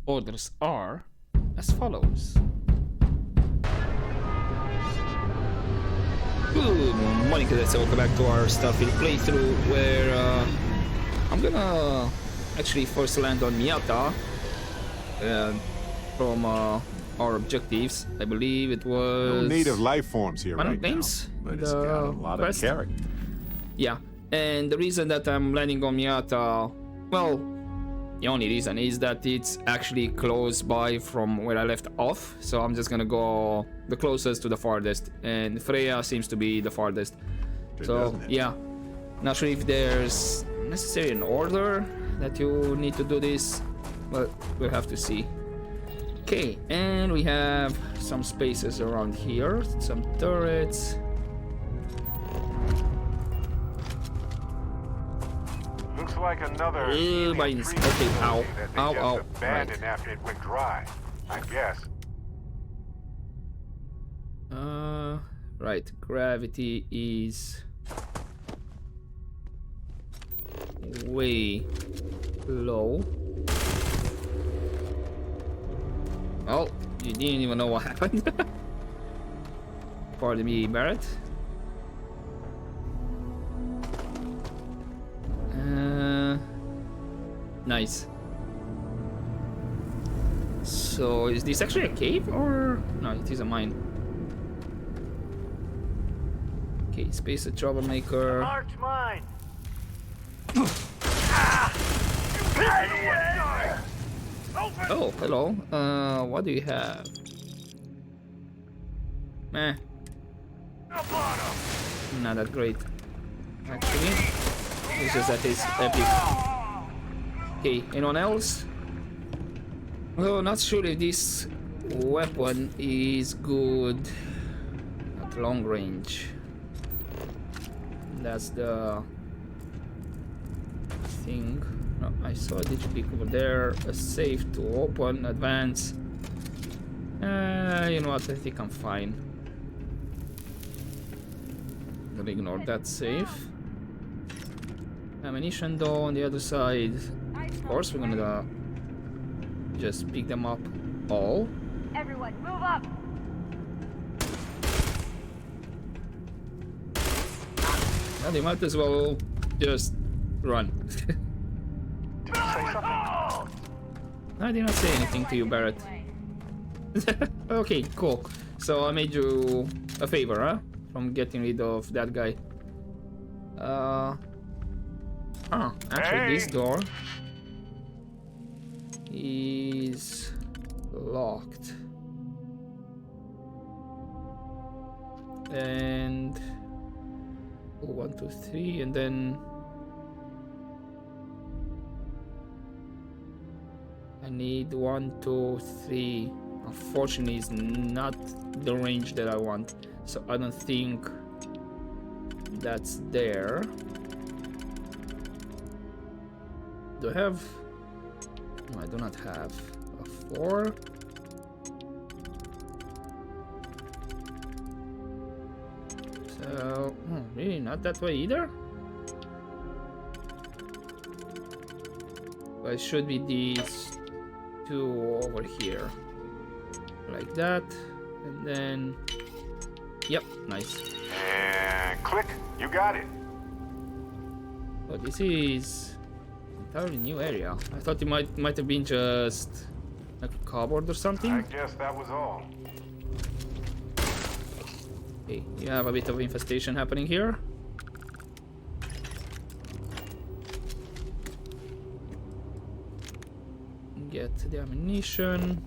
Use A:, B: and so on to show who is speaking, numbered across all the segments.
A: orders are as follows. Good morning, cadets. Welcome back to our Starfield playthrough, where I'm gonna actually first land on Miyata from our objectives. I believe it was
B: No native life forms here
A: Planet
B: right now,
A: Names,
B: but it's got a lot of
A: quest.
B: character.
A: Yeah, and the reason that I'm landing on Miyata, well, the only reason is that it's actually close by from where I left off, so I'm just gonna go the closest to the farthest, and Freya seems to be the farthest. So yeah, not sure if there's necessarily an order that you need to do this, but we'll have to see. Okay, and we have some spaces around here, some turrets.
C: Looks like another
A: Mines. Okay, ow, ow, ow.
C: Abandoned after it went dry, I guess.
A: Right. Gravity is way low. Oh, you didn't even know what happened. Pardon me, Barrett. Nice. So, is this actually a cave or no? It is a mine. Okay, space a troublemaker.
C: March mine.
A: Oh, hello. What do you have? Meh. Not that great. Actually, it's just that it's epic. Okay, anyone else? Well, not sure if this weapon is good at long range. That's the thing. No, I saw a digipeak over there. A safe to open, advance. You know what? I think I'm fine. Gonna ignore that safe. Ammunition though on the other side. Of course, we're gonna just pick them up all.
D: Everyone, move up!
A: Now they might as well just run. I did not say anything to you, Barrett. Okay, cool. So I made you a favor, huh? From getting rid of that guy. Actually, this door is locked. And 1, 2, 3, and then I need 1, 2, 3. Unfortunately, it's not the range that I want, so I don't think that's there. Do I have? No, I do not have a 4. So, really not that way either? But it should be these two over here. Like that. And then... Yep, nice.
C: And click, you got it.
A: Oh, this is entirely new area. I thought it might have been just like a cupboard or something.
C: I guess that was all.
A: Okay, you have a bit of infestation happening here. Get the ammunition.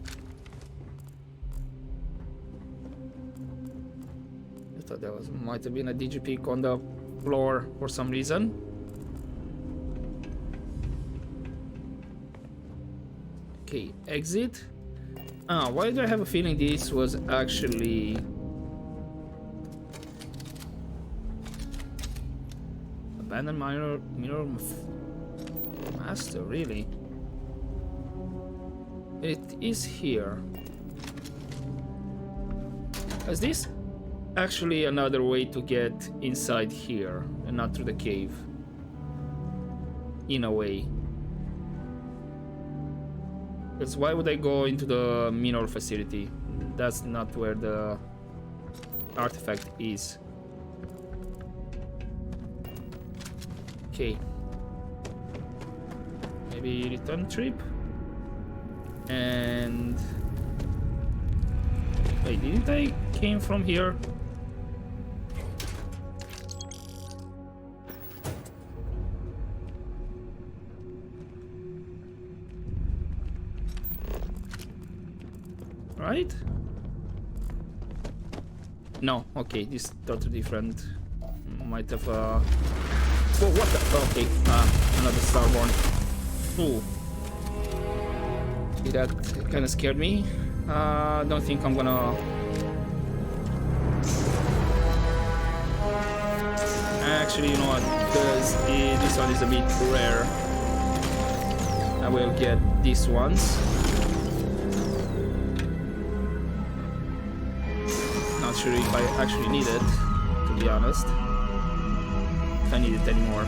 A: I thought there might have been a digipeak on the floor for some reason. Okay, exit. Why do I have a feeling this was actually abandoned mirror master, really? It is here. Is this actually another way to get inside here and not through the cave? In a way. Because why would I go into the minor facility? That's not where the artifact is. Okay. Maybe return trip? And... Wait, didn't I came from here? Right? No, okay, this is totally different. Might have Whoa, what the? Okay, another Starborn. Ooh. See, that kind of scared me. Don't think I'm gonna... Actually, you know what? Because this one is a bit rare. I will get these ones. Not sure if I actually need it, to be honest. If I need it anymore.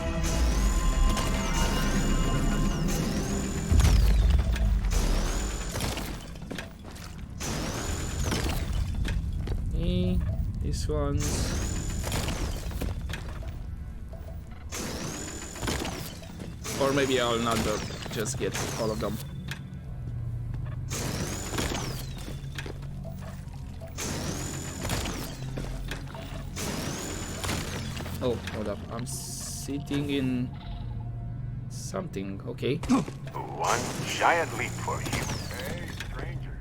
A: Okay, these ones. Or maybe I'll not just get all of them. Oh, hold up. I'm sitting in something. Okay.
C: One giant leap for you. Hey, stranger.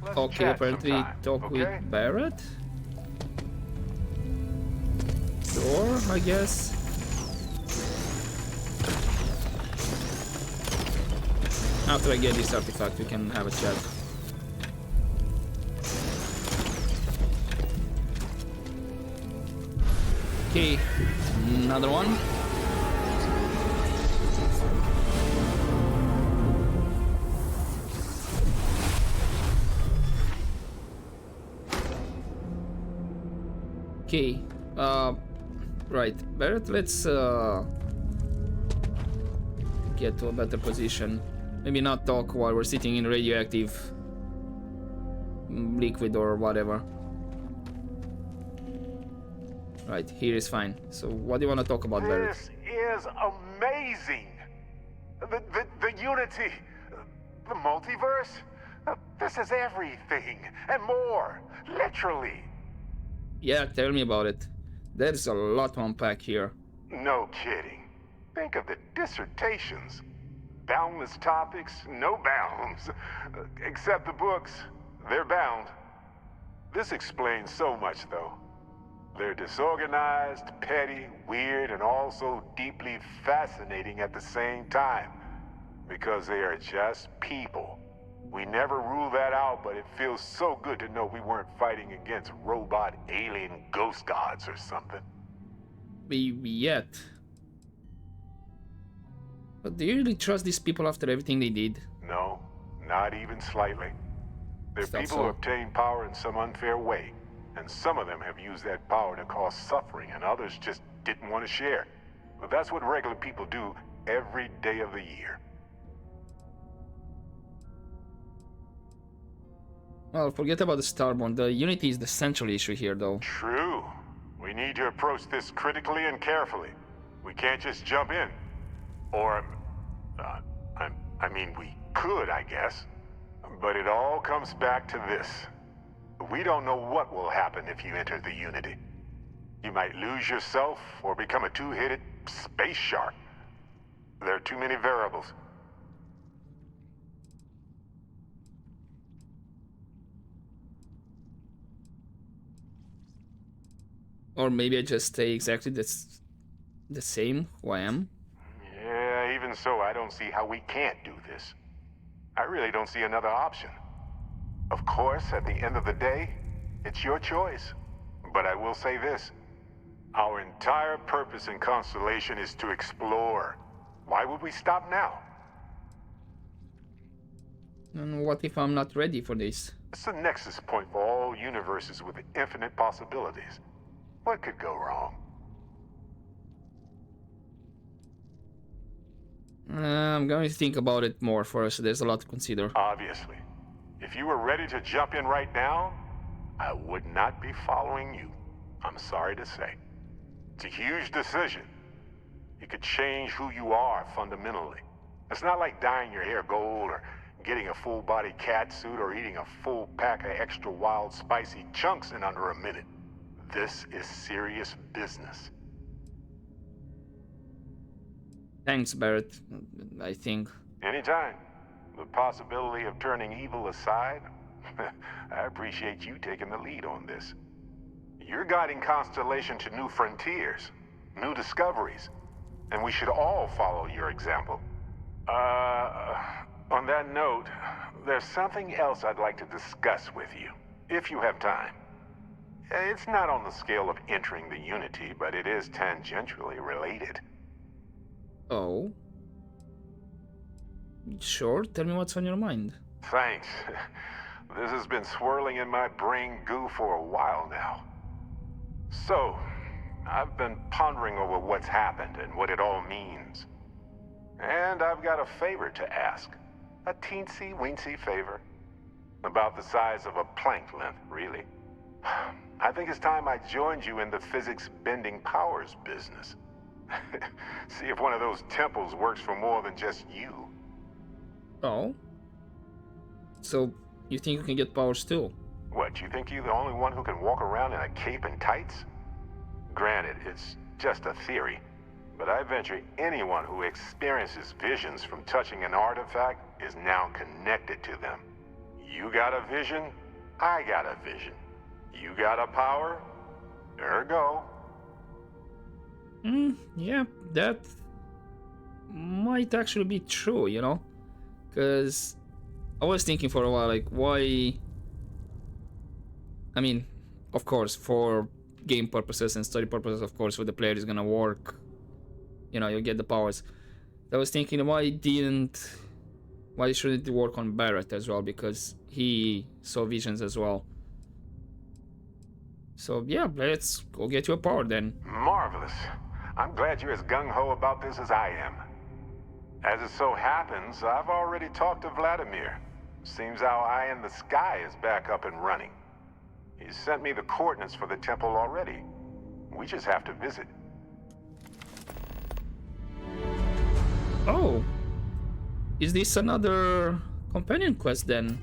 C: Let's
A: Okay,
C: chat
A: apparently
C: sometime,
A: talk
C: okay?
A: with Barrett. Sure, I guess. After I get this artifact, we can have a chat. Okay, another one. Okay, right, Barrett, let's get to a better position. Maybe not talk while we're sitting in radioactive liquid or whatever. Right, here is fine. So what do you want to talk about, Barrett?
C: This is amazing. The unity, the multiverse. This is everything and more. Literally.
A: Yeah, tell me about it. There's a lot to unpack here.
C: No kidding. Think of the dissertations. Boundless topics, no bounds. Except the books. They're bound. This explains so much, though. They're disorganized, petty, weird, and also deeply fascinating at the same time. Because they are just people. We never rule that out, but it feels so good to know we weren't fighting against robot alien ghost gods or something.
A: Yet. But do you really trust these people after everything they did?
C: No, not even slightly. They're
A: Stuff
C: people
A: so.
C: who obtain power in some unfair way. And some of them have used that power to cause suffering, and others just didn't want to share. But that's what regular people do every day of the year.
A: Well, forget about the Starborn. The Unity is the central issue here, though.
C: True. We need to approach this critically and carefully. We can't just jump in. Or, I mean, we could, I guess. But it all comes back to this. We don't know what will happen if you enter the Unity. You might lose yourself or become a two-headed space shark. There are too many variables.
A: Or maybe I just stay exactly the same who I am.
C: Yeah, even so, I don't see how we can't do this. I really don't see another option. Of course, at the end of the day, it's your choice. But I will say this. Our entire purpose in Constellation is to explore. Why would we stop now?
A: And what if I'm not ready for this?
C: It's the nexus point for all universes with infinite possibilities. What could go wrong?
A: I'm going to think about it more first. There's a lot to consider.
C: Obviously. If you were ready to jump in right now, I would not be following you. I'm sorry to say. It's a huge decision. It could change who you are fundamentally. It's not like dyeing your hair gold or getting a full-body cat suit or eating a full pack of extra wild spicy chunks in under a minute. This is serious business.
A: Thanks, Barrett. I think.
C: Anytime. The possibility of turning evil aside, I appreciate you taking the lead on this. You're guiding Constellation to new frontiers, new discoveries, and we should all follow your example. On that note, there's something else I'd like to discuss with you, if you have time. It's not on the scale of entering the Unity, but it is tangentially related.
A: Oh. Sure, tell me what's on your mind.
C: Thanks. This has been swirling in my brain goo for a while now. So, I've been pondering over what's happened and what it all means. And I've got a favor to ask. A teensy-weensy favor. About the size of a plank length, really. I think it's time I joined you in the physics-bending powers business. See if one of those temples works for more than just you.
A: Oh? So, you think you can get powers too?
C: What, you think you're the only one who can walk around in a cape and tights? Granted, it's just a theory, but I venture anyone who experiences visions from touching an artifact is now connected to them. You got a vision, I got a vision. You got a power, ergo.
A: Yeah, that might actually be true, you know? Because I was thinking for a while, like, why... I mean, of course, for game purposes and story purposes, of course, where the player is gonna work, you know, you get the powers. I was thinking, why shouldn't it work on Barrett as well? Because he saw visions as well. So yeah, let's go get you a power then.
C: Marvelous. I'm glad you're as gung-ho about this as I am. As it so happens, I've already talked to Vladimir. Seems our eye in the sky is back up and running. He's sent me the coordinates for the temple already. We just have to visit.
A: Oh. Is this another companion quest then?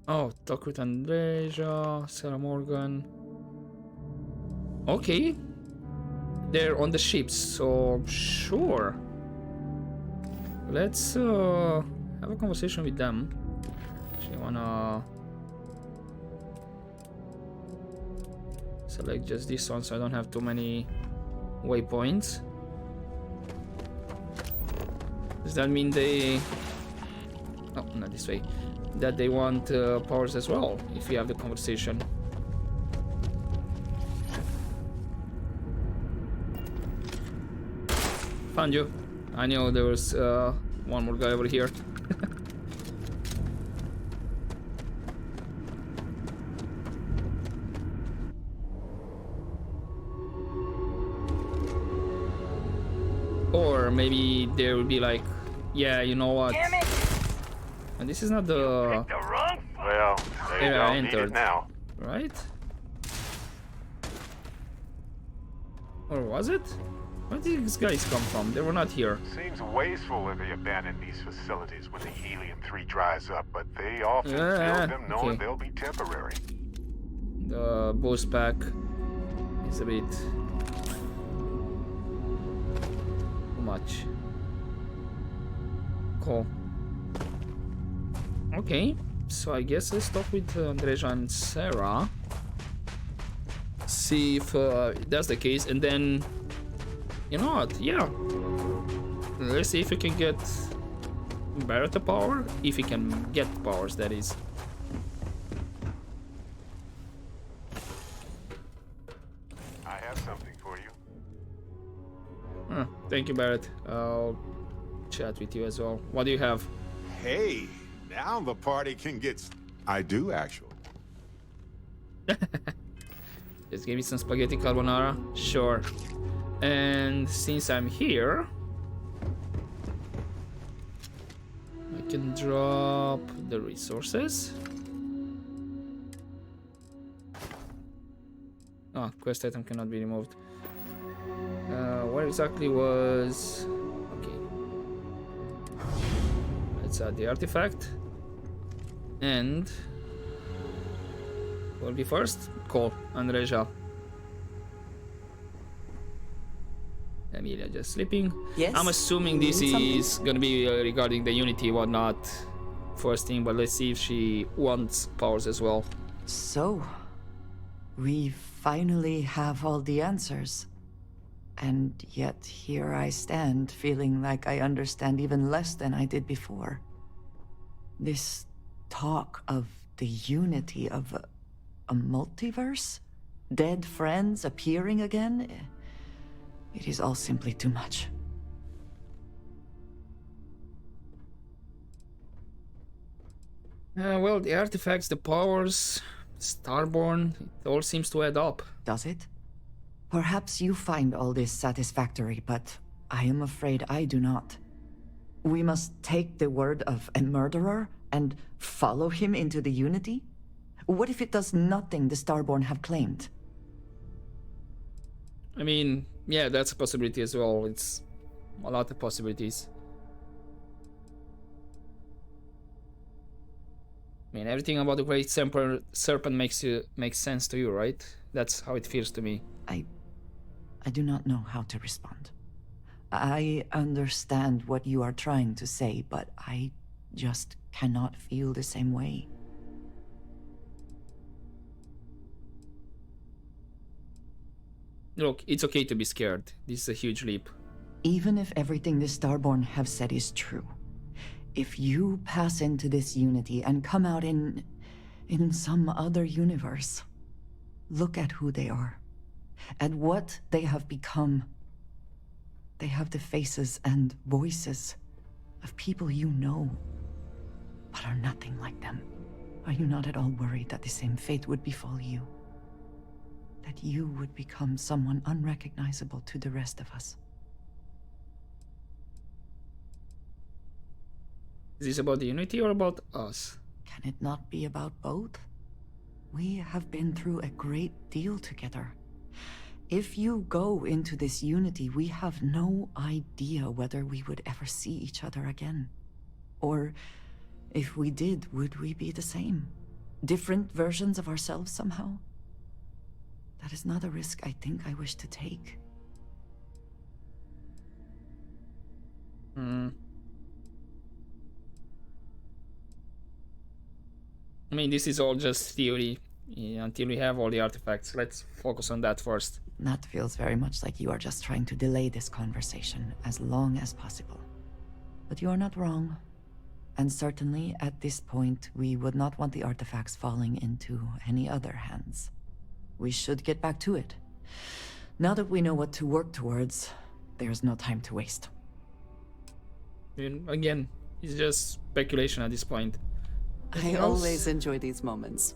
A: Oh, talk with Andreja, Sarah Morgan. Okay. They're on the ships, so sure. Let's have a conversation with them. Actually, wanna select just this one so I don't have too many waypoints. Does that mean they... Oh, not this way. That they want powers as well, if we have the conversation. Found you. I know there was one more guy over here. Or maybe there will be like, yeah, you know what?
D: Damn it!
A: And this is not the
C: Well, they
A: area I
C: don't need
A: entered,
C: it now.
A: right? Or was it? Where did these guys come from? They were not here.
C: Seems wasteful if they abandon these facilities when the helium-3 dries up, but they often build them knowing
A: okay.
C: they'll be temporary.
A: The boost pack is a bit too much. Cool. Okay, so I guess let's talk with Andreja and Sarah. See if that's the case, and then you know what? Yeah, let's see if we can get Barrett a power. If we can get powers, that is.
C: I have something for you.
A: Thank you, Barrett. I'll chat with you as well. What do you have?
B: Hey, now the party can get... I do, actually.
A: Just give me some spaghetti carbonara. Sure. And since I'm here, I can drop the resources. Ah, quest item cannot be removed. Where exactly was... Okay. Let's add the artifact. And... will be first? Cole and Reja. Emilia just sleeping.
D: Yes.
A: I'm assuming this is gonna be regarding the Unity whatnot first thing, but let's see if she wants powers as well.
D: So, we finally have all the answers. And yet here I stand, feeling like I understand even less than I did before. This talk of the unity of a multiverse? Dead friends appearing again? It is all simply too much.
A: Well, the artifacts, the powers, Starborn, it all seems to add up.
D: Does it? Perhaps you find all this satisfactory, but I am afraid I do not. We must take the word of a murderer and follow him into the Unity? What if it does nothing the Starborn have claimed?
A: I mean, yeah, that's a possibility as well. It's a lot of possibilities. I mean, everything about the Great Serpent makes sense to you, right? That's how it feels to me.
D: I do not know how to respond. I understand what you are trying to say, but I just cannot feel the same way.
A: Look, it's okay to be scared. This is a huge leap.
D: Even if everything the Starborn have said is true, if you pass into this Unity and come out in some other universe, look at who they are, at what they have become. They have the faces and voices of people you know, but are nothing like them. Are you not at all worried that the same fate would befall you? That you would become someone unrecognizable to the rest of us?
A: Is this about the Unity or about us?
D: Can it not be about both? We have been through a great deal together. If you go into this Unity, we have no idea whether we would ever see each other again. Or, if we did, would we be the same? Different versions of ourselves somehow? That is not a risk I think I wish to take.
A: I mean, this is all just theory. Until we have all the artifacts. Let's focus on that first.
D: That feels very much like you are just trying to delay this conversation as long as possible. But you are not wrong. And certainly, at this point, we would not want the artifacts falling into any other hands. We should get back to it. Now that we know what to work towards, there's no time to waste.
A: And again, it's just speculation at this point.
E: I always enjoy these moments.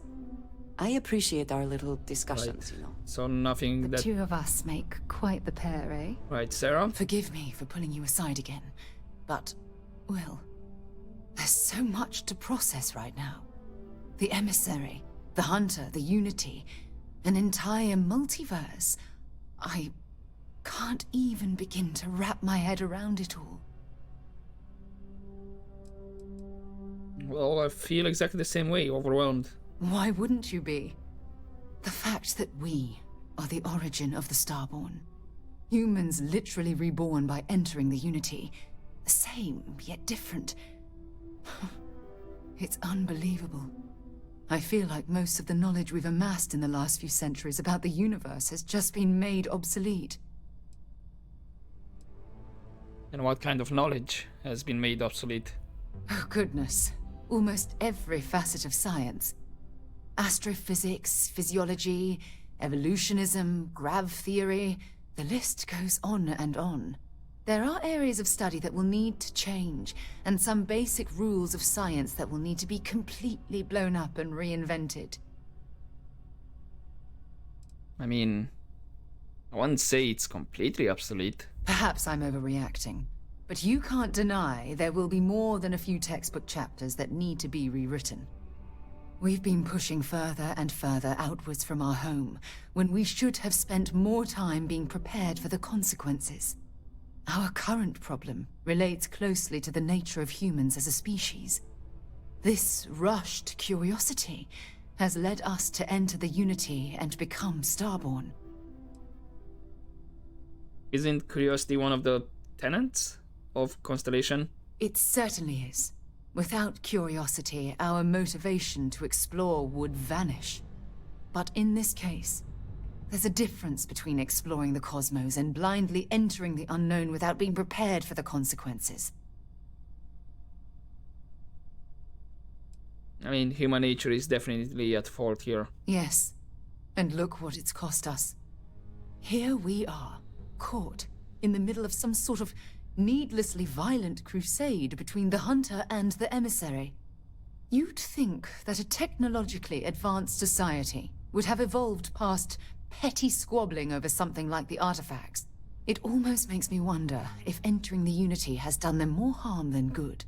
E: I appreciate our little discussions,
A: Right.
E: you know.
A: So nothing
F: The
A: that...
F: two of us make quite the pair, eh?
A: Right, Sarah?
G: Forgive me for pulling you aside again, but, well, there's so much to process right now. The emissary, the hunter, the Unity, an entire multiverse. I can't even begin to wrap my head around it all.
A: Well, I feel exactly the same way, overwhelmed.
G: Why wouldn't you be? The fact that we are the origin of the Starborn. Humans literally reborn by entering the Unity. The same, yet different. It's unbelievable. I feel like most of the knowledge we've amassed in the last few centuries about the universe has just been made obsolete.
A: And what kind of knowledge has been made obsolete?
G: Oh goodness. Almost every facet of science. Astrophysics, physiology, evolutionism, grav theory, the list goes on and on. There are areas of study that will need to change, and some basic rules of science that will need to be completely blown up and reinvented.
A: I mean, I wouldn't say it's completely obsolete.
G: Perhaps I'm overreacting, but you can't deny there will be more than a few textbook chapters that need to be rewritten. We've been pushing further and further outwards from our home, when we should have spent more time being prepared for the consequences. Our current problem relates closely to the nature of humans as a species. This rushed curiosity has led us to enter the Unity and become Starborn.
A: Isn't curiosity one of the tenets of Constellation?
G: It certainly is. Without curiosity, our motivation to explore would vanish. But in this case, there's a difference between exploring the cosmos and blindly entering the unknown without being prepared for the consequences.
A: I mean, human nature is definitely at fault here.
G: Yes, and look what it's cost us. Here we are, caught in the middle of some sort of needlessly violent crusade between the hunter and the emissary. You'd think that a technologically advanced society would have evolved past petty squabbling over something like the artifacts. It almost makes me wonder if entering the Unity has done them more harm than good.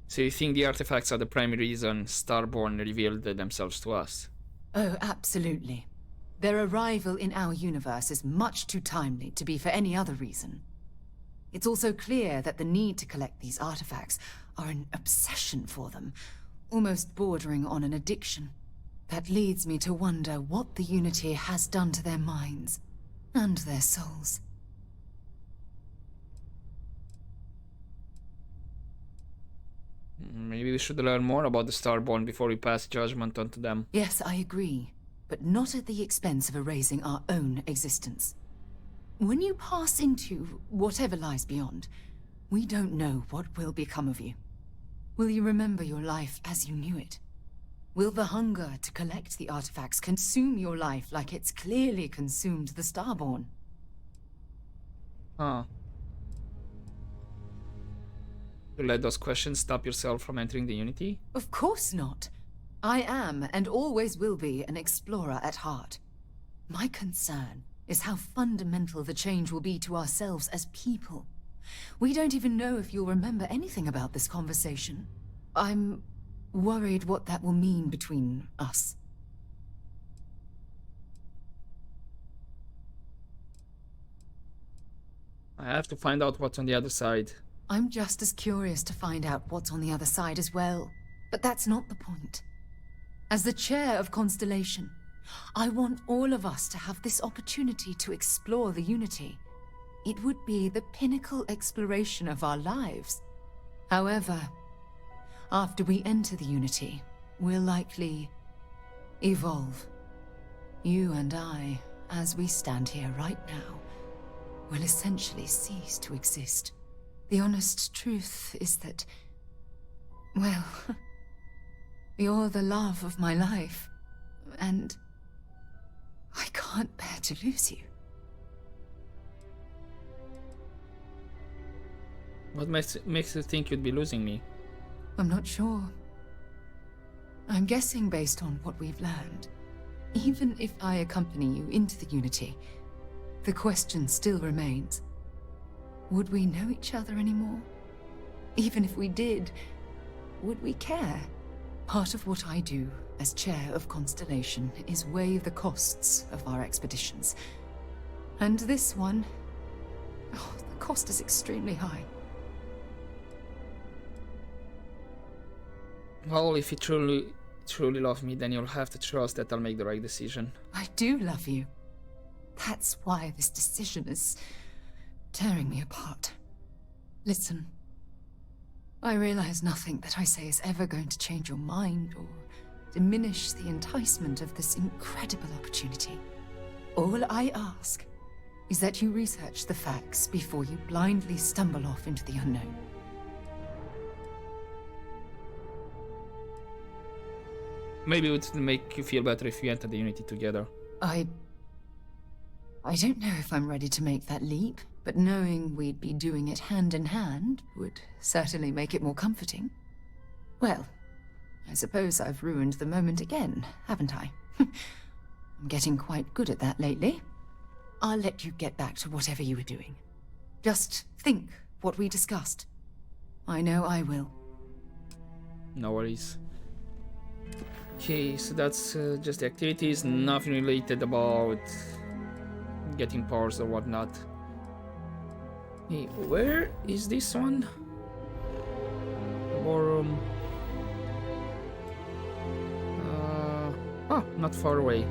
A: So you think the artifacts are the primary reason Starborn revealed themselves to us?
G: Oh, absolutely. Their arrival in our universe is much too timely to be for any other reason. It's also clear that the need to collect these artifacts are an obsession for them, almost bordering on an addiction. That leads me to wonder what the Unity has done to their minds and their souls.
A: Maybe we should learn more about the Starborn before we pass judgment onto them.
G: Yes, I agree, but not at the expense of erasing our own existence. When you pass into whatever lies beyond, we don't know what will become of you. Will you remember your life as you knew it? Will the hunger to collect the artifacts consume your life like it's clearly consumed the Starborn?
A: Huh. To let those questions stop yourself from entering the Unity?
G: Of course not. I am, and always will be, an explorer at heart. My concern is how fundamental the change will be to ourselves as people. We don't even know if you'll remember anything about this conversation. I'm worried what that will mean between us.
A: I have to find out what's on the other side.
G: I'm just as curious to find out what's on the other side as well. But that's not the point. As the chair of Constellation, I want all of us to have this opportunity to explore the Unity. It would be the pinnacle exploration of our lives. However, after we enter the Unity, we'll likely evolve. You and I, as we stand here right now, will essentially cease to exist. The honest truth is that, well, you're the love of my life, and I can't bear to lose you.
A: What makes you think you'd be losing me?
G: I'm not sure. I'm guessing based on what we've learned. Even if I accompany you into the Unity, the question still remains. Would we know each other anymore? Even if we did, would we care? Part of what I do as chair of Constellation is weigh the costs of our expeditions. And this one, the cost is extremely high.
A: Well, if you truly love me, then you'll have to trust that I'll make the right decision.
G: I do love you. That's why this decision is tearing me apart. Listen, I realize nothing that I say is ever going to change your mind or diminish the enticement of this incredible opportunity. All I ask is that you research the facts before you blindly stumble off into the unknown.
A: Maybe it would make you feel better if we enter the Unity together.
G: I don't know if I'm ready to make that leap, but knowing we'd be doing it hand in hand would certainly make it more comforting. Well, I suppose I've ruined the moment again, haven't I? I'm getting quite good at that lately. I'll let you get back to whatever you were doing. Just think what we discussed. I know I will.
A: No worries. Okay, so that's just the activities, nothing related about getting powers or whatnot. Hey, where is this one? Forum. Oh, not far away.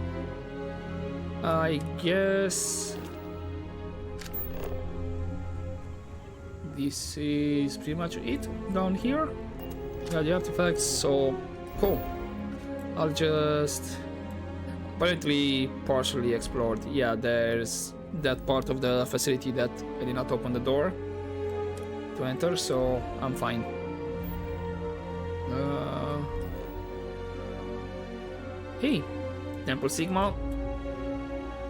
A: I guess this is pretty much it down here. Yeah, the artifacts, so cool. I'll just apparently partially explored. Yeah, there's that part of the facility that I did not open the door to enter, so I'm fine. Hey, Temple Sigma,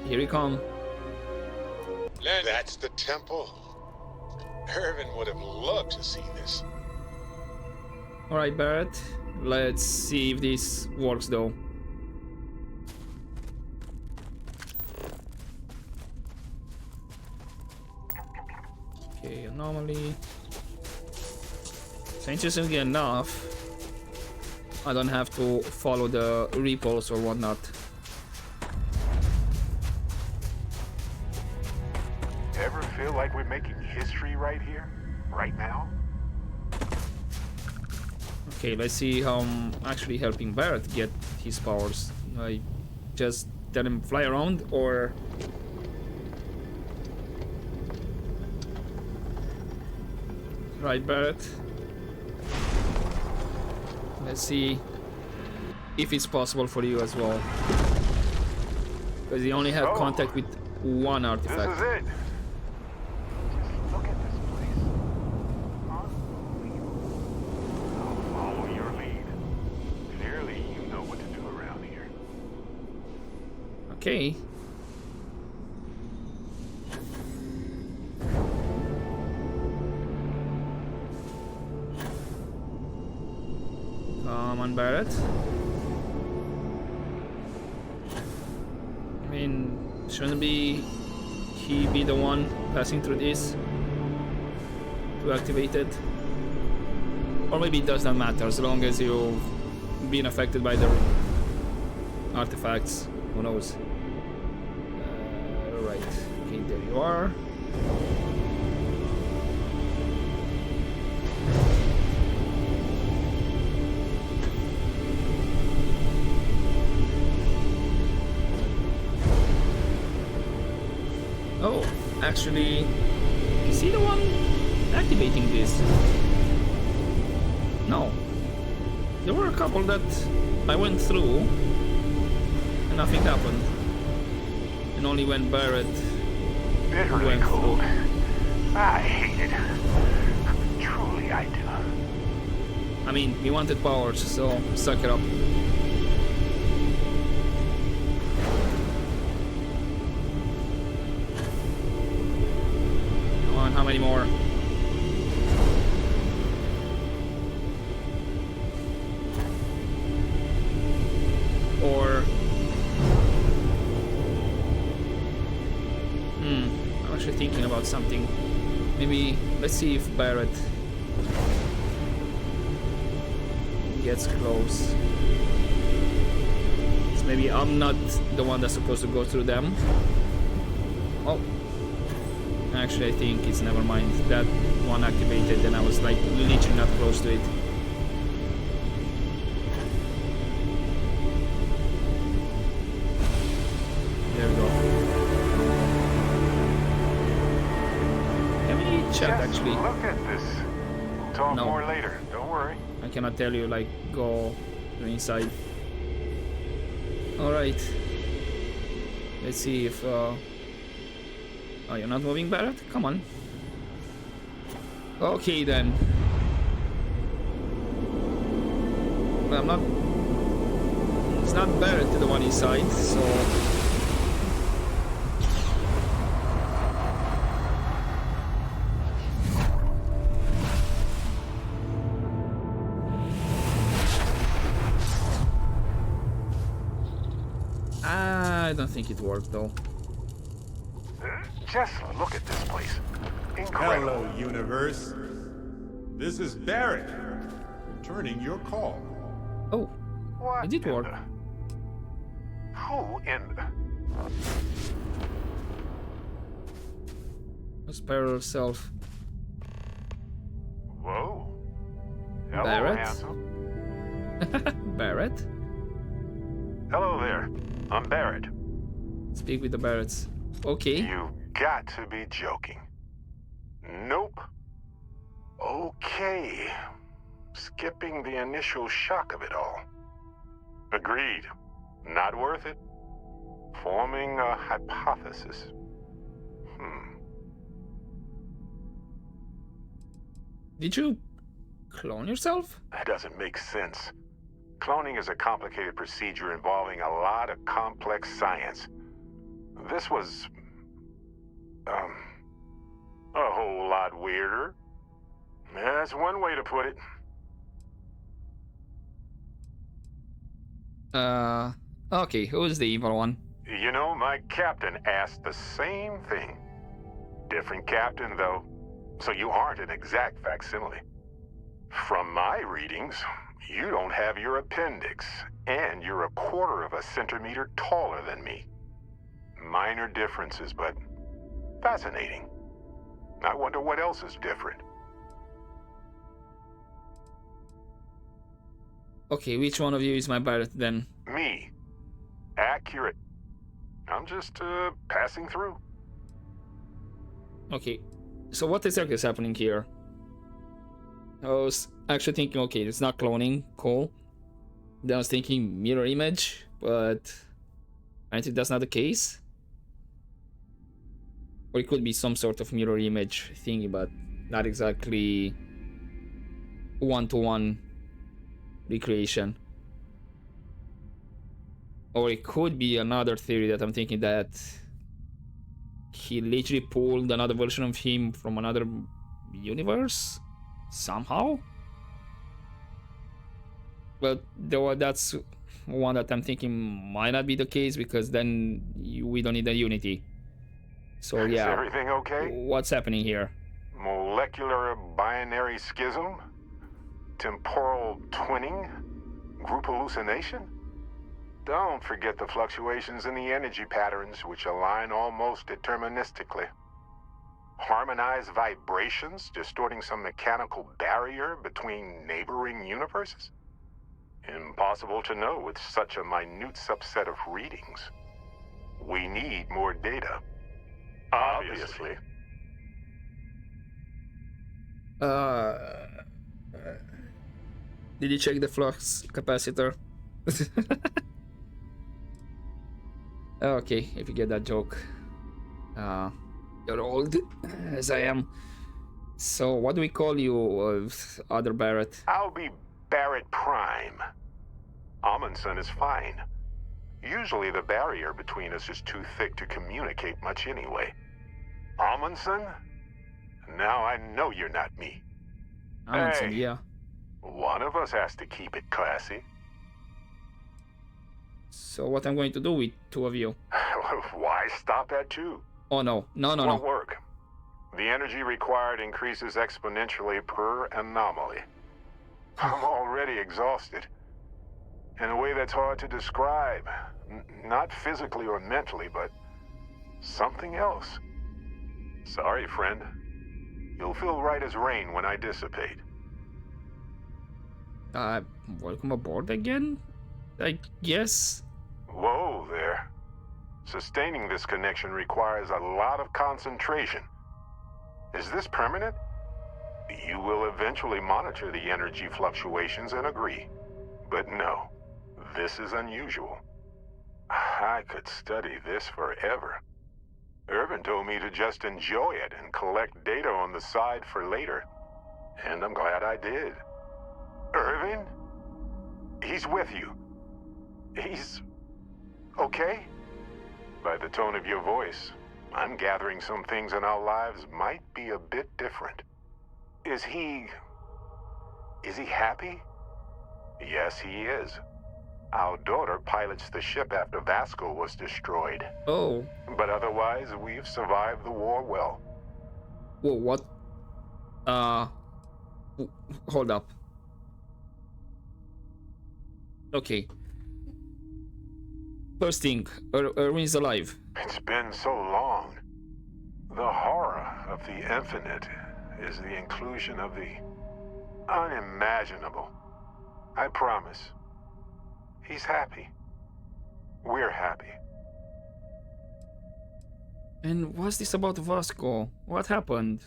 A: here we come.
B: That's the temple. Irvin would have loved to see this.
A: Alright, Barrett, let's see if this works though. Okay, anomaly. So interestingly enough, I don't have to follow the repulse or whatnot.
C: Ever feel like we're making history right here? Right now?
A: Okay, let's see how I'm actually helping Barrett get his powers. I just let him fly around, or... Right, Barrett. Let's see if it's possible for you as well. Because you only have contact with one artifact.
C: This is it. Just look at this place. Unbelievable. I'll follow your lead. Clearly, you know what to do around here.
A: Okay. Come on, Barrett. I mean, shouldn't he be the one passing through this to activate it? Or maybe it does not matter as long as you've been affected by the artifacts. Who knows? Right. Okay, there you are. Oh, actually, is he the one activating this? No. There were a couple that I went through and nothing happened. And only when Barrett
C: Bitterly
A: went
C: cold.
A: through.
C: I hate it. Truly, I do.
A: I mean, we wanted powers, so suck it up. Come on, how many more? Or... I'm actually thinking about something. Maybe, let's see if Barrett gets close. So maybe I'm not the one that's supposed to go through them. Oh. Actually, I think it's never mind. That one activated and I was like literally not close to it. There we go. Can we chat actually?
C: Look at this. We'll talk
A: No.
C: more later. Don't worry.
A: I cannot tell you, like, go to the inside. Alright. Let's see if, Oh, you're not moving, Barrett? Come on. Okay, then. Well, I'm not... It's not Barrett the one inside, so... don't think it worked though.
C: Just look at this place. Incredible.
H: Hello, universe. This is Barrett, returning your call.
A: Oh,
C: What
A: it did
C: in
A: work.
C: Who in the...
A: Spare herself.
C: Whoa. Hello,
A: Barrett?
C: handsome.
A: Barrett?
C: Hello there. I'm Barrett.
A: Speak with the Barretts. Okay.
C: You got to be joking. Nope. Okay. Skipping the initial shock of it all. Agreed. Not worth it. Forming a hypothesis.
A: Did you clone yourself?
C: That doesn't make sense. Cloning is a complicated procedure involving a lot of complex science. This was... a whole lot weirder. That's one way to put it.
A: Okay, who's the evil one?
C: You know, my captain asked the same thing. Different captain, though, so you aren't an exact facsimile. From my readings, you don't have your appendix, and you're a quarter of a centimeter taller than me. Minor differences, but fascinating. I wonder what else is different.
A: Okay, which one of you is my Barrett then?
C: Me. Accurate. I'm just, passing through.
A: Okay, so what exactly is happening here? I was actually thinking, okay, it's not cloning, cool. Then I was thinking mirror image, but I think that's not the case. Or it could be some sort of mirror image thingy, but not exactly one-to-one recreation. Or it could be another theory that I'm thinking that he literally pulled another version of him from another universe somehow. But that's one that I'm thinking might not be the case, because then we don't need a Unity. So
C: Is
A: yeah,
C: everything okay?
A: what's happening here?
C: Molecular binary schism? Temporal twinning? Group hallucination? Don't forget the fluctuations in the energy patterns, which align almost deterministically. Harmonized vibrations distorting some mechanical barrier between neighboring universes? Impossible to know with such a minute subset of readings. We need more data. Obviously.
A: Did you check the flux capacitor? Okay, if you get that joke. You're old, as I am. So what do we call you, other Barrett?
C: I'll be Barrett Prime. Amundsen is fine. Usually the barrier between us is too thick to communicate much anyway. Amundsen? Now I know you're not me.
A: Amundsen,
C: Hey.
A: yeah.
C: One of us has to keep it classy.
A: So what I'm going to do with two of you?
C: Why stop at two?
A: Oh no, no.
C: Won't work. The energy required increases exponentially per anomaly. I'm already exhausted. In a way that's hard to describe. Not physically or mentally, but something else. Sorry, friend. You'll feel right as rain when I dissipate.
A: Welcome aboard again? I guess?
C: Whoa there. Sustaining this connection requires a lot of concentration. Is this permanent? You will eventually monitor the energy fluctuations and agree. But no, this is unusual. I could study this forever. Irvin told me to just enjoy it and collect data on the side for later. And I'm glad I did. Irvin? He's with you. He's... okay? By the tone of your voice, I'm gathering some things in our lives might be a bit different. Is he happy? Yes, he is. Our daughter pilots the ship after Vasco was destroyed.
A: Oh.
C: But otherwise, we've survived the war well.
A: Whoa, what? Hold up. Okay. First thing, Erwin's alive.
C: It's been so long. The horror of the infinite is the inclusion of the unimaginable. I promise. He's happy. We're happy.
A: And what's this about Vasco? What happened?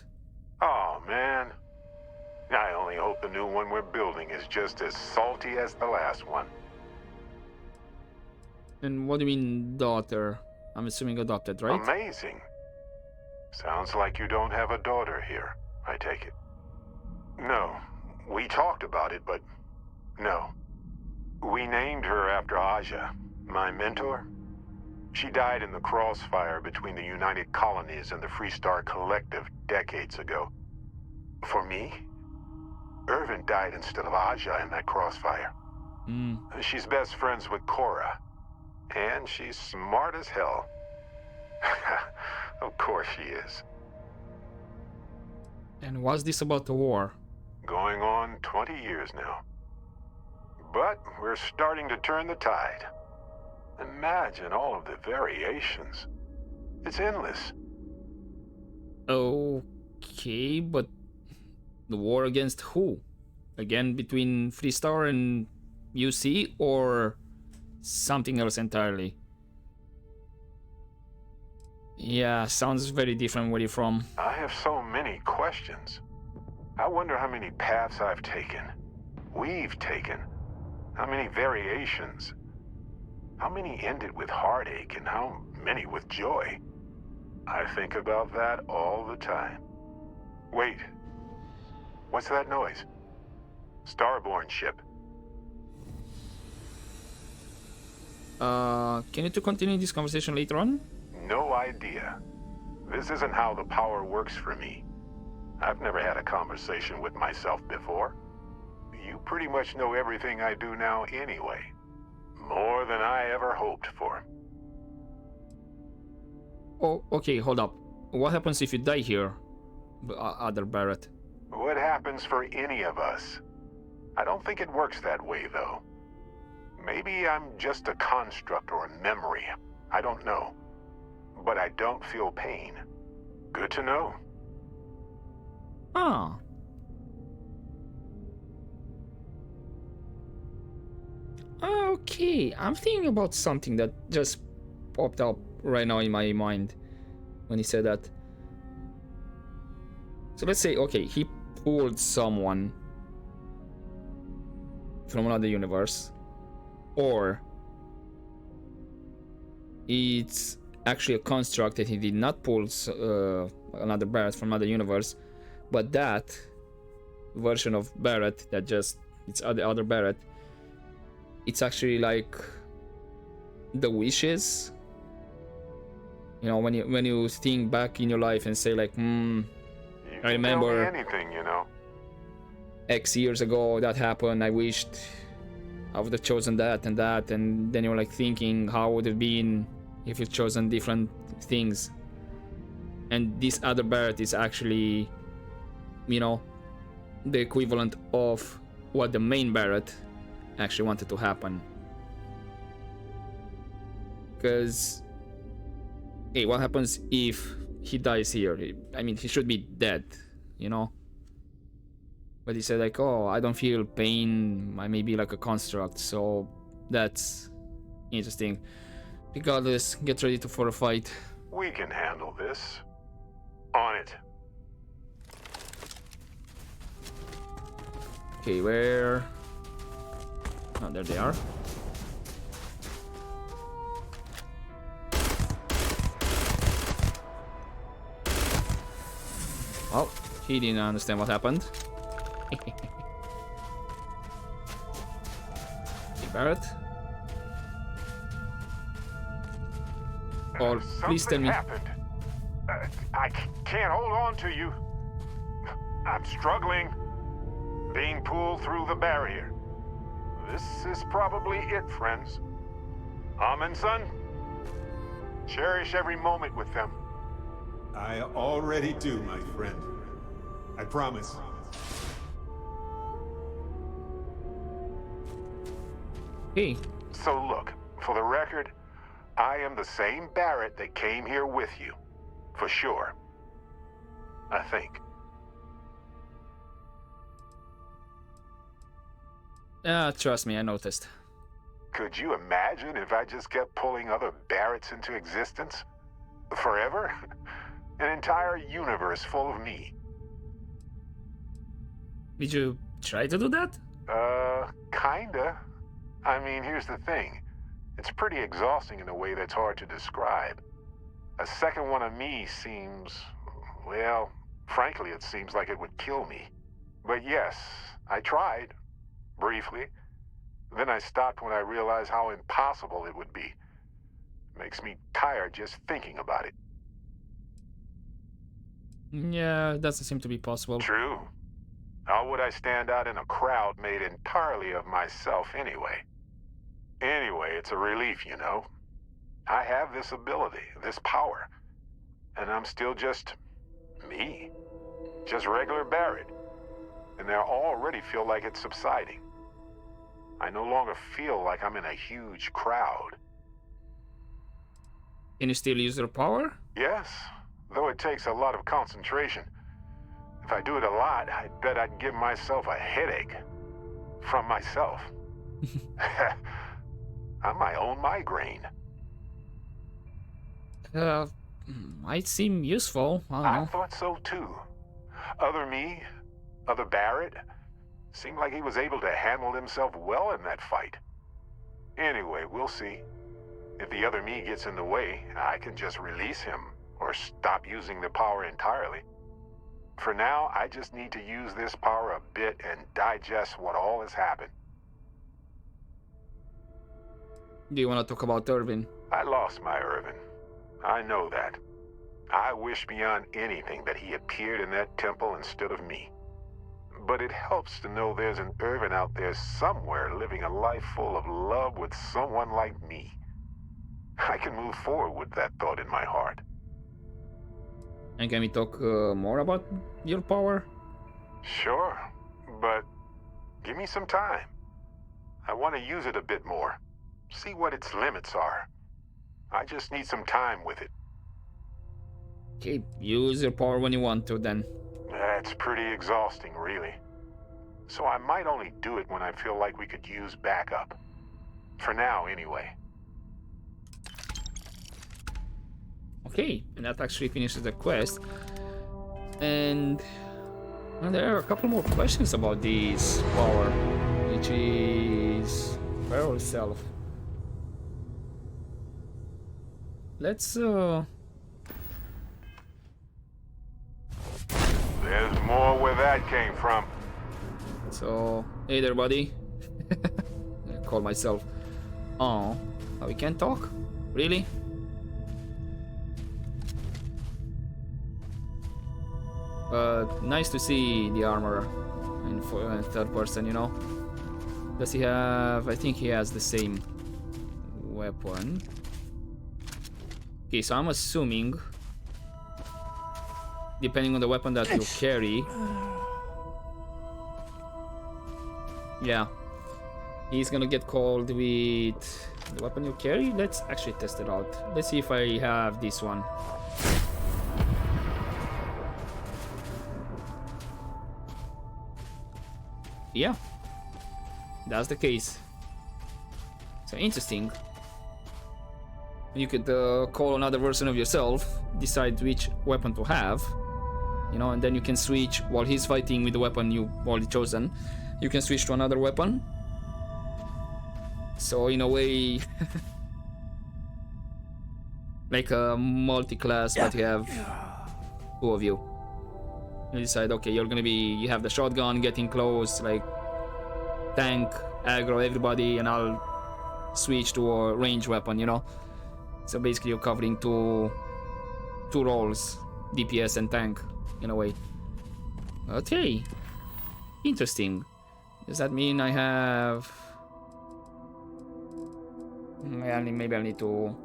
C: Oh, man. I only hope the new one we're building is just as salty as the last one.
A: And what do you mean, daughter? I'm assuming adopted, right?
C: Amazing. Sounds like you don't have a daughter here, I take it. No. We talked about it, but no. We named her after Aja, my mentor. She died in the crossfire between the United Colonies and the Freestar Collective decades ago. For me, Irvin died instead of Aja in that crossfire. She's best friends with Cora, and she's smart as hell. Of course she is.
A: And what's this about the war?
C: Going on 20 years now. But we're starting to turn the tide. Imagine all of the variations. It's endless.
A: Okay, but the war against who? Again, between Freestar and UC, or something else entirely? Yeah, sounds very different where you're from.
C: I have so many questions. I wonder how many paths I've taken. We've taken. How many variations. How many ended with heartache and how many with joy? I think about that all the time. Wait. What's that noise? Starborn ship.
A: Can you two continue this conversation later on?
C: No idea. This isn't how the power works for me. I've never had a conversation with myself before. You pretty much know everything I do now anyway. More than I ever hoped for.
A: Oh, okay, hold up. What happens if you die here, Other Barrett?
C: What happens for any of us? I don't think it works that way, though. Maybe I'm just a construct or a memory. I don't know. But I don't feel pain. Good to know.
A: Ah. Okay, I'm thinking about something that just popped up right now in my mind when he said that. So let's say, okay, he pulled someone from another universe, or it's actually a construct that he did not pull another Barrett from another universe, but that version of Barrett that just it's other Barrett, it's actually like the wishes. You know, when you think back in your life and say like, I remember
C: tell me anything, you know.
A: X years ago that happened. I wished I would have chosen that and that, and then you're like thinking how would it have been if you've chosen different things. And this other Barrett is actually, you know, the equivalent of what the main Barrett actually wanted to happen. Because, hey, what happens if he dies here? I mean, he should be dead, you know? But he said like, oh, I don't feel pain, I may be like a construct, so that's interesting. Regardless, get ready for a fight.
C: We can handle this. On it.
A: Okay, where? Oh, there they are. Oh, he didn't understand what happened. Hey, Barrett. Or please tell me.
C: Happened. I can't hold on to you. I'm struggling. Being pulled through the barrier. This is probably it, friends. Amundsen, cherish every moment with them.
H: I already do, my friend. I promise.
A: Okay.
C: So look, for the record, I am the same Barrett that came here with you. For sure. I think.
A: Trust me, I noticed.
C: Could you imagine if I just kept pulling other Barretts into existence? Forever? An entire universe full of me.
A: Did you try to do that?
C: Kinda. I mean, here's the thing. It's pretty exhausting in a way that's hard to describe. A second one of me seems... well, frankly, it seems like it would kill me. But yes, I tried. Briefly. Then I stopped when I realized how impossible it would be. Makes me tired just thinking about it.
A: Yeah, it doesn't seem to be possible.
C: True. How would I stand out in a crowd made entirely of myself anyway? Anyway, it's a relief, you know. I have this ability, this power. And I'm still just... me. Just regular Barrett. And I already feel like it's subsiding. I no longer feel like I'm in a huge crowd.
A: Can you still use your power?
C: Yes, though it takes a lot of concentration. If I do it a lot, I bet I'd give myself a headache. From myself. I'm my own migraine.
A: Might seem useful. I don't know.
C: I thought so too. Other me, other Barrett, seemed like he was able to handle himself well in that fight. Anyway, we'll see. If the other me gets in the way, I can just release him, or stop using the power entirely. For now, I just need to use this power a bit and digest what all has happened.
A: Do you want to talk about Irvin?
C: I lost my Irvin. I know that. I wish beyond anything that he appeared in that temple instead of me. But it helps to know there's an Irvin out there somewhere living a life full of love with someone like me. I can move forward with that thought in my heart.
A: And can we talk more about your power?
C: Sure, but give me some time. I want to use it a bit more. See what its limits are. I just need some time with it.
A: Okay, use your power when you want to then.
C: That's pretty exhausting, really. So I might only do it when I feel like we could use backup. For now, anyway.
A: Okay, and that actually finishes the quest. And there are a couple more questions about this power, which is Feral Self. Let's
C: There's more where that came from.
A: So, hey there, buddy. I call myself. Oh, we can't talk? Really? Nice to see the armor in third person, you know. Does he have... I think he has the same weapon. Okay, so I'm assuming, depending on the weapon that you carry, yeah, he's gonna get called with the weapon you carry. Let's actually test it out. Let's see if I have this one. Yeah, that's the case. So interesting. You could call another version of yourself, decide which weapon to have, you know, and then you can switch while he's fighting with the weapon you've already chosen. You can switch to another weapon. So in a way, like a multi-class, but you have two of you. You decide, okay, you're gonna be, you have the shotgun, getting close, like tank, aggro everybody, and I'll switch to a range weapon, you know. So basically you're covering two roles, DPS and tank, in a way. Okay, interesting. Does that mean I have Maybe I need to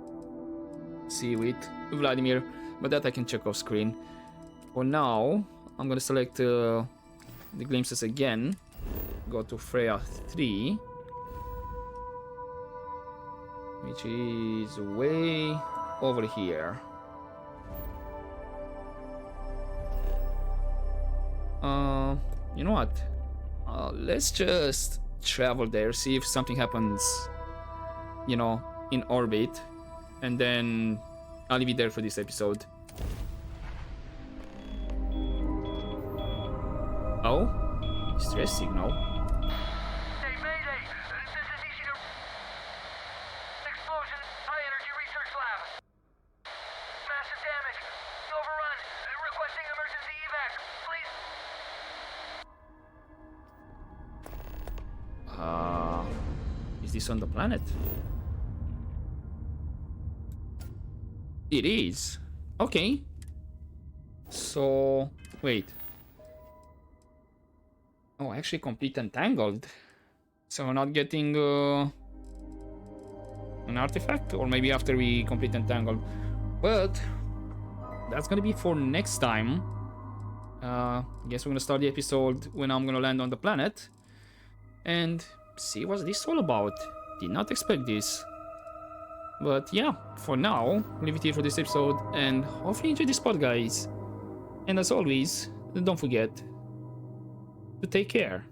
A: see with Vladimir, but that I can check off screen. For now, I'm gonna select the glimpses again. Go to Freya 3, which is way over here. You know what? Let's just travel there, see if something happens, you know, in orbit, and then I'll leave it there for this episode. Oh, stress signal.
I: Hey, Mayday! This is Ishida. Explosion, high energy research lab. Massive damage. Overrun. Requesting emergency evac. Please.
A: Is this on the planet? It is. Okay. So, wait. Oh, actually complete entangled. So we're not getting an artifact, or maybe after we complete entangled. But that's gonna be for next time. I guess we're gonna start the episode when I'm gonna land on the planet and see what this all about. Did not expect this. But yeah, for now, leave it here for this episode, and hopefully enjoy this pod, guys. And as always, don't forget to take care.